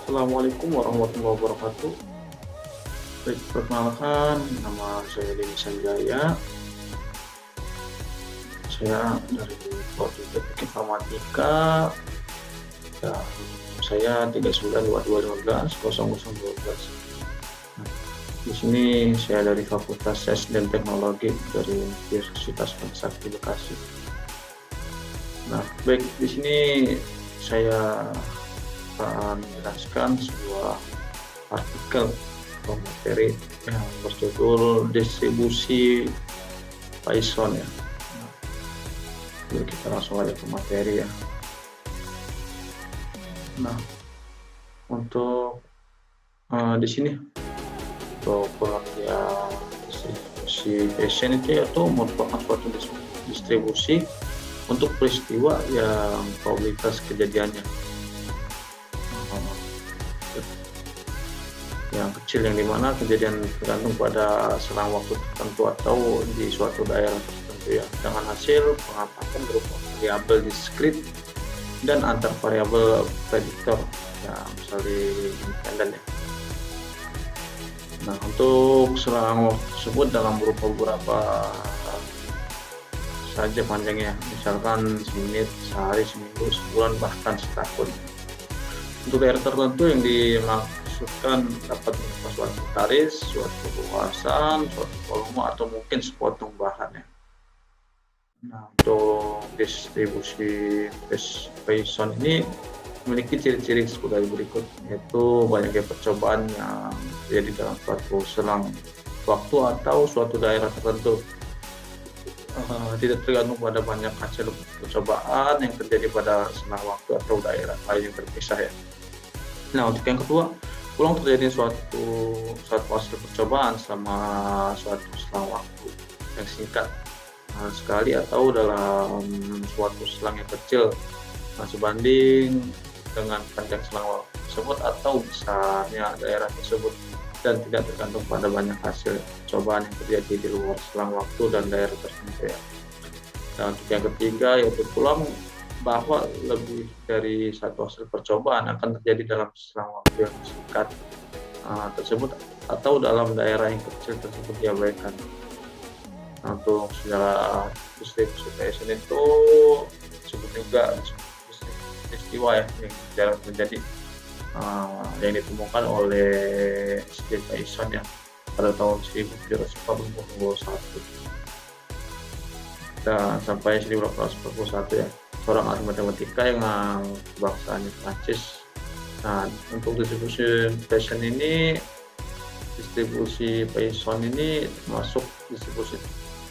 Assalamualaikum warahmatullahi wabarakatuh. Baik, perkenalkan, nama saya Denny Sanjaya. Saya dari Prodi Teknik Informatika. Dan saya 3922150012. Nah, di sini saya dari Fakultas Sains dan Teknologi dari Universitas Trisakti Bekasi. Nah, baik, di sini saya akan menjelaskan sebuah artikel atau materi yang berjudul distribusi Python ya. Nah, kita langsung aja ke materi ya. Nah, untuk di sini untuk pengertian distribusi Python itu yaitu merupakan suatu distribusi untuk peristiwa yang probabilitas kejadiannya yang kecil, yang dimana kejadian tergantung pada selang waktu tertentu atau di suatu daerah tertentu ya, dengan hasil pengamatan berupa variabel diskrit dan antar variabel prediktor yang saling independen ya. Nah, untuk selang waktu tersebut dalam berupa beberapa saja panjangnya, misalkan semenit, sehari, seminggu, sebulan, bahkan setahun. Untuk daerah tertentu yang dimaksudkan dapat berupa suatu garis, suatu luasan, suatu volume, atau mungkin sepotong bahan ya. Nah, untuk distribusi Python ini memiliki ciri-ciri sebagai berikut, yaitu banyaknya percobaan yang terjadi dalam suatu selang waktu atau suatu daerah tertentu. Tidak tergantung pada banyak hasil percobaan yang terjadi pada selang waktu atau daerah lain yang terpisah ya. Nah, untuk yang kedua, ulang terjadi suatu hasil percobaan sama suatu selang waktu yang singkat sekali atau dalam suatu selang yang kecil sebanding dengan panjang selang waktu tersebut atau besarnya daerah tersebut, dan tidak tergantung pada banyak hasil percobaan yang terjadi di luar selang waktu dan daerah tertentu ya. Dan untuk yang ketiga, yaitu pulang bahwa lebih dari satu hasil percobaan akan terjadi dalam selang waktu yang singkat tersebut atau dalam daerah yang kecil tersebut diabaikan. Nah, untuk secara distribusi Python itu disebut juga peristiwa ya yang jarang terjadi, yang ditemukan oleh Steve Python ya pada tahun 1741 dan sampai 1841 ya, seorang ahli matematika yang bahasanya Prancis. Nah, untuk distribusi Python ini termasuk distribusi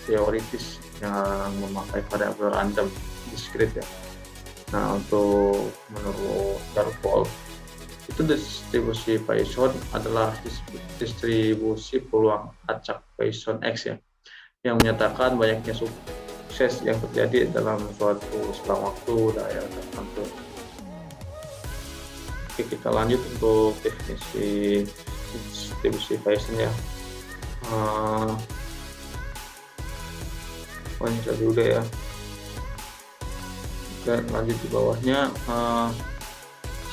teoritis yang memakai variabel random diskrit ya. Nah, untuk menurut Darboux itu distribusi Python adalah distribusi peluang acak Python X ya, yang menyatakan banyaknya sukses yang terjadi dalam suatu selang waktu daerah tertentu. Oke, kita lanjut untuk definisi distribusi Python ya. Ini dulu deh ya. Dan lanjut di bawahnya,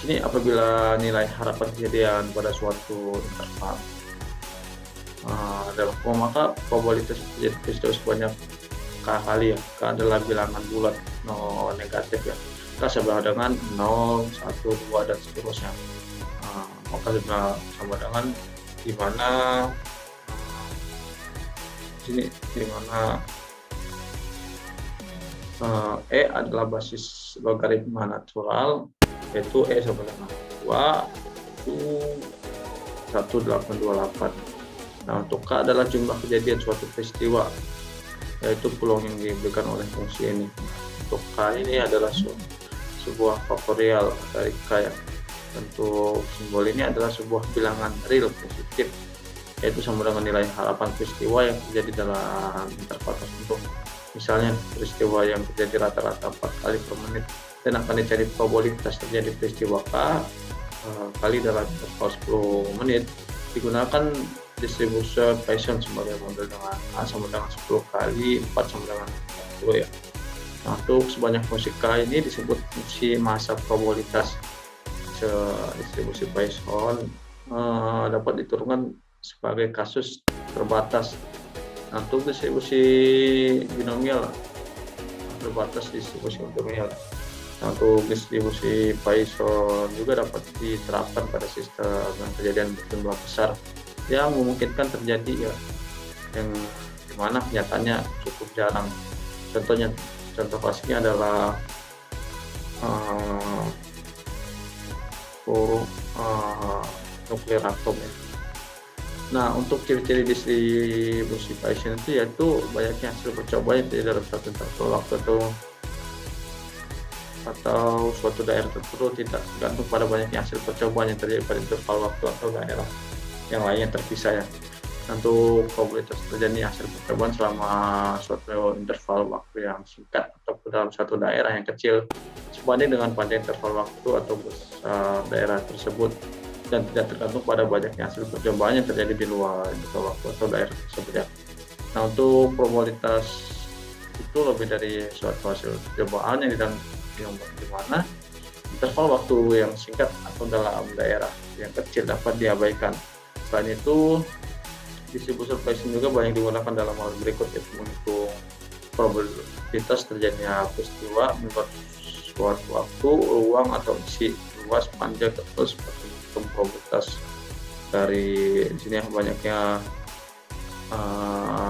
sini apabila nilai harapan kejadian pada suatu interval dalam maka probabilitas terjadi peristiwa sebanyak kali ya, K adalah bilangan bulat negatif ya, K sama dengan 0, 1, 2 dan seterusnya. Maka sama dengan dimana sini dimana E adalah basis logaritma natural, yaitu E sama dengan 2 itu 1828. Nah, untuk K adalah jumlah kejadian suatu peristiwa, yaitu peluang yang diberikan oleh fungsi ini. Untuk K ini adalah sebuah faktorial dari K ya. Untuk simbol ini adalah sebuah bilangan real positif, yaitu sama dengan nilai harapan peristiwa yang terjadi dalam interval tertentu. Misalnya peristiwa yang terjadi rata-rata 4 kali per menit, dan akan dicari probabilitas terjadi peristiwa K kali dalam interval 10 menit. Digunakan distribusi Python sebagai model dengan A sama dengan 10 kali 4 sama dengan 10 ya. Nah, untuk sebanyak fungsi K ini disebut fungsi massa probabilitas. distribusi Python dapat diturunkan sebagai kasus terbatas. Nah, untuk distribusi binomial terbatas distribusi binomial. Nah, untuk distribusi Python juga dapat diterapkan pada sistem yang kejadian berjumlah besar yang memungkinkan terjadi ya, yang dimana kenyataannya cukup jarang. Contoh klasiknya adalah nuklir atom ya. Nah, untuk ciri-ciri distribusi Bayesian itu yaitu banyaknya hasil percobaan yang dalam satu interval waktu atau suatu daerah tertentu, tidak tergantung pada banyaknya hasil percobaan yang terjadi pada interval waktu atau daerah yang lainnya terpisah ya. Untuk probabilitas terjadi hasil percobaan selama suatu interval waktu yang singkat atau dalam satu daerah yang kecil sebanding dengan panjang interval waktu atau besar daerah tersebut, dan tidak tergantung pada banyaknya hasil percobaan yang terjadi di luar interval waktu atau daerah tersebut ya. Nah, untuk probabilitas itu lebih dari suatu hasil percobaan yang di mana interval waktu yang singkat atau dalam daerah yang kecil dapat diabaikan. Selain itu, distribusi Bayesian juga banyak digunakan dalam hal berikut, yaitu menghitung probabilitas terjadinya peristiwa menurut suatu waktu, ruang atau isi luas, panjang, terus seperti menghitung probabilitas dari sini yang banyaknya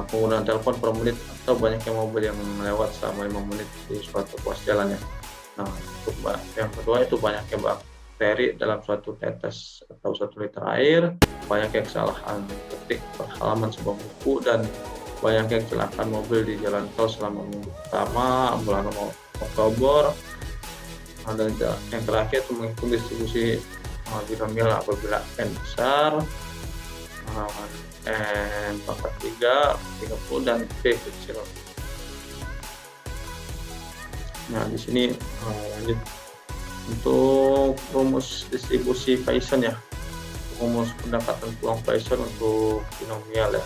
penggunaan telepon per menit atau banyaknya mobil yang lewat selama 5 menit di suatu ruas jalan ya. Nah, untuk yang kedua itu banyaknya bakteri dalam suatu tetes atau 1 liter air, banyaknya kesalahan ketik per halaman sebuah buku, dan banyaknya kecelakaan mobil di jalan tol selama minggu pertama bulan Oktober. Dan yang terakhir itu menghitung distribusi binomial apabila n besar, n pangkat 3, 30, dan p kecil. Nah, di sini lanjut untuk rumus distribusi Bayesian ya, rumus pendapatan peluang Bayesian untuk binomial ya.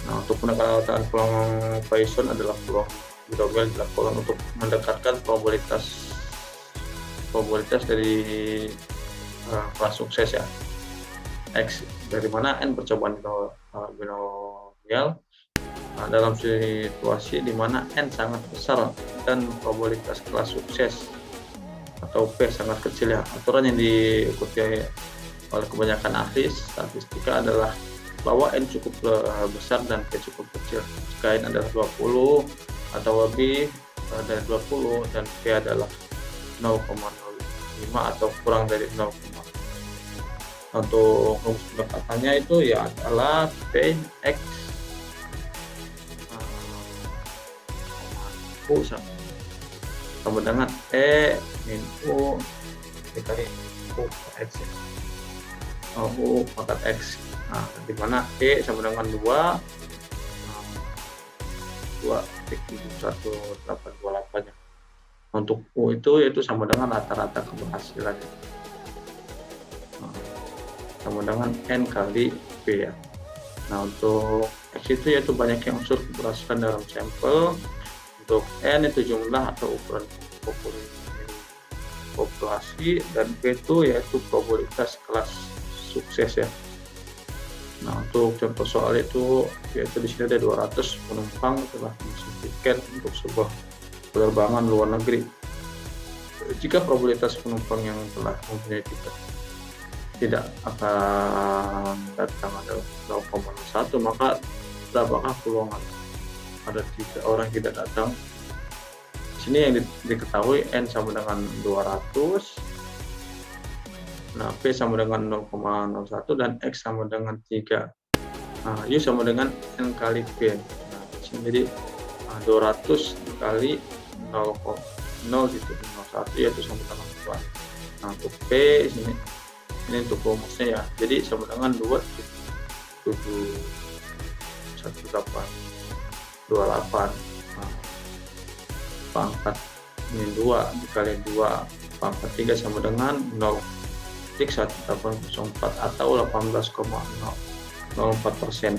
Nah, untuk pendapatan peluang Bayesian adalah peluang binomial dilakukan untuk mendekatkan probabilitas dari kelas sukses ya, X, dari mana n percobaan binomial. Nah, dalam situasi di mana n sangat besar dan probabilitas kelas sukses atau P sangat kecil ya. Aturan yang diikuti oleh kebanyakan ahli statistika adalah bahwa n cukup besar dan P cukup kecil jika n adalah 20 atau lebih dari 20 dan P adalah 0,05 atau kurang dari 0. Untuk rumus pendekatannya itu ya adalah P X U sama dengan E min U dikali U X ya. U pangkat X. Nah, di mana E sama dengan 2,7188 ya. Untuk U itu sama dengan rata-rata keberhasilan ya. Sama dengan N kali P ya. Nah, untuk X itu yaitu banyaknya unsur keberhasilan dalam sampel. Untuk N itu jumlah atau ukuran populasi, dan P itu yaitu probabilitas kelas sukses ya. Nah, untuk contoh soal itu yaitu di sini ada 200 penumpang telah memesan tiket untuk sebuah penerbangan luar negeri. Jika probabilitas penumpang yang telah mempunyai tiket tidak akan datang adalah 0,1, maka berapakah peluang ada 3 orang tidak datang? Di sini yang diketahui N sama dengan 200, nah P sama dengan 0,01 dan X sama dengan 3. Nah, U sama dengan N kali P. Nah, di sini jadi 200 dikali 0,0,01 yaitu sama dengan 2. Nah, untuk P ini untuk rumusnya ya, jadi sama dengan 2,71828. Nah, pangkat min 2 dikali 2 pangkat 3 sama dengan 0,1804 atau 18,04%.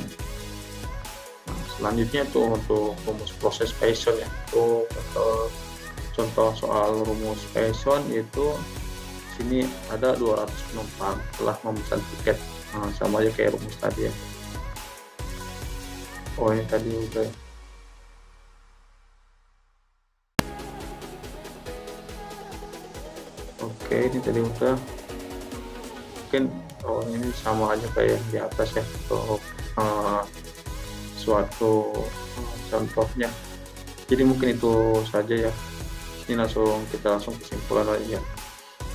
Nah, selanjutnya itu untuk rumus proses Bayesian ya, itu contoh soal rumus Python, yaitu sini ada 200 penumpang telah memesan tiket. Nah, sama aja kayak rumus tadi ya. Oh, ini tadi udah. Oke, ini tadi udah. Mungkin ini sama aja kayak di atas ya, untuk suatu contohnya. Jadi mungkin itu saja ya. Ini kita langsung kesimpulan aja.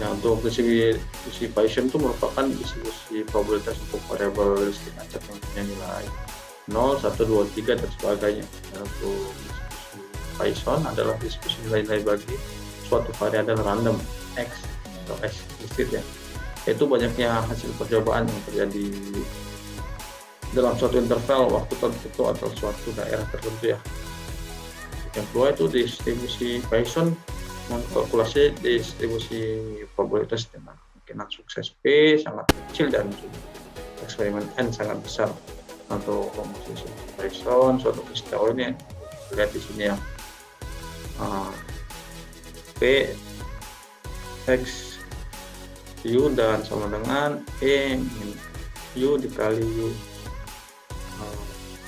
Nah, untuk distribusi Bayesian itu merupakan distribusi probabilitas untuk variabel listing acak yang punya nilai 0, 1, 2, 3 dan sebagainya. Dan untuk distribusi Bayesian adalah distribusi nilai-nilai bagi suatu variabel random X atau X listed ya, yaitu banyaknya hasil percobaan yang terjadi dalam suatu interval waktu tertentu atau suatu daerah tertentu ya. Yang kedua itu distribusi Bayesian mengkalkulasi distribusi probabilitas dengan kemungkinan sukses P sangat kecil dan eksperimen N sangat besar. Untuk distribusi Bayesian suatu peristiwa ini lihat di sini ya, P X U dan sama dengan E min U dikali U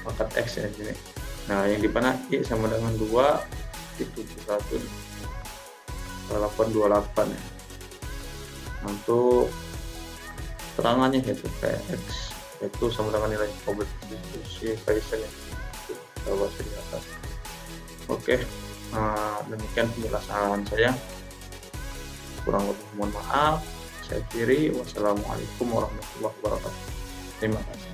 pangkat X ya ini. Nah, yang di mana I sama dengan 2 itu 828 ya. Untuk terangannya yaitu Px itu sama dengan nilai probabilitas distribusi Bayesian ya, bawah di atas. Oke, demikian penjelasan saya. Kurang lebih mohon maaf. Saya akhiri. Wassalamualaikum warahmatullahi wabarakatuh. Terima kasih.